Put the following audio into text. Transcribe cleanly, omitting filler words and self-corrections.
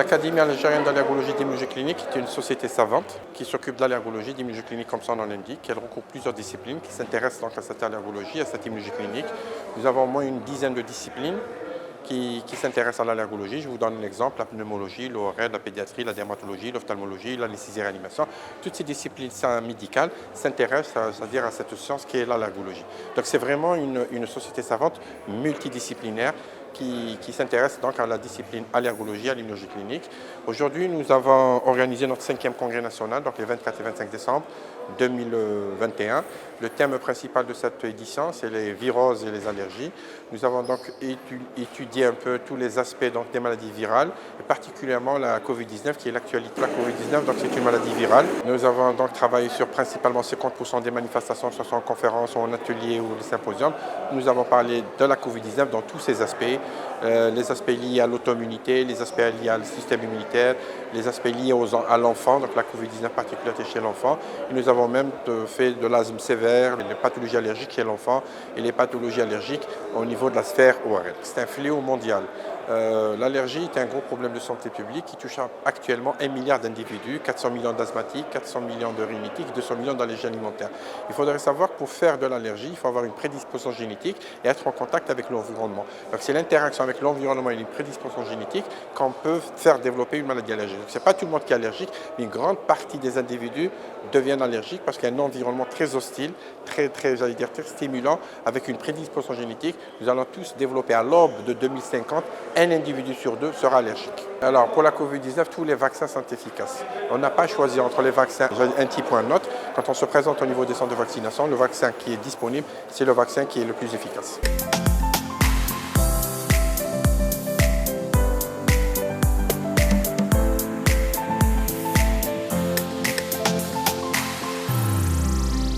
L'Académie algérienne d'allergologie et d'immunologie clinique est une société savante qui s'occupe d'allergologie et d'immunologie clinique comme son nom l'indique. Elle regroupe plusieurs disciplines qui s'intéressent donc à cette allergologie, à cette immunologie clinique. Nous avons au moins une dizaine de disciplines qui s'intéressent à l'allergologie. Je vous donne un exemple, la pneumologie, l'ORL, la pédiatrie, la dermatologie, l'ophtalmologie, l'anesthésie et réanimation. Toutes ces disciplines médicales s'intéressent, c'est-à-dire à cette science qui est l'allergologie. Donc c'est vraiment une société savante multidisciplinaire qui s'intéresse donc à la discipline allergologie, à l'immunologie clinique. Aujourd'hui, nous avons organisé notre 5e congrès national, donc les 24 et 25 décembre 2021. Le thème principal de cette édition, c'est les viroses et les allergies. Nous avons donc étudié un peu tous les aspects donc, des maladies virales, et particulièrement la Covid-19, qui est l'actualité. La Covid-19, donc c'est une maladie virale. Nous avons donc travaillé sur principalement 50% des manifestations, que ce soit en conférence, ou en atelier ou en symposium. Nous avons parlé de la Covid-19 dans tous ses aspects. Les aspects liés à l'auto-immunité, les aspects liés au système immunitaire, les aspects liés à l'enfant, donc la Covid-19 particulièrement chez l'enfant. Nous avons même fait de l'asthme sévère, les pathologies allergiques chez l'enfant et les pathologies allergiques au niveau de la sphère ORL. C'est un fléau mondial. L'allergie est un gros problème de santé publique qui touche actuellement 1 milliard d'individus, 400 millions d'asthmatiques, 400 millions de rhumétiques, 200 millions d'allergies alimentaires. Il faudrait savoir que pour faire de l'allergie, il faut avoir une prédisposition génétique et être en contact avec l'environnement. Donc c'est l'interaction avec l'environnement et une prédisposition génétique qu'on peut faire développer une maladie allergique. Ce n'est pas tout le monde qui est allergique, mais une grande partie des individus deviennent allergiques parce qu'il y a un environnement très hostile, très stimulant, avec une prédisposition génétique. Nous allons tous développer à l'aube de 2050, un individu sur 2 sera allergique. Alors pour la Covid-19, tous les vaccins sont efficaces. On n'a pas choisi entre les vaccins, un petit point de note, quand on se présente au niveau des centres de vaccination, le vaccin qui est disponible, c'est le vaccin qui est le plus efficace.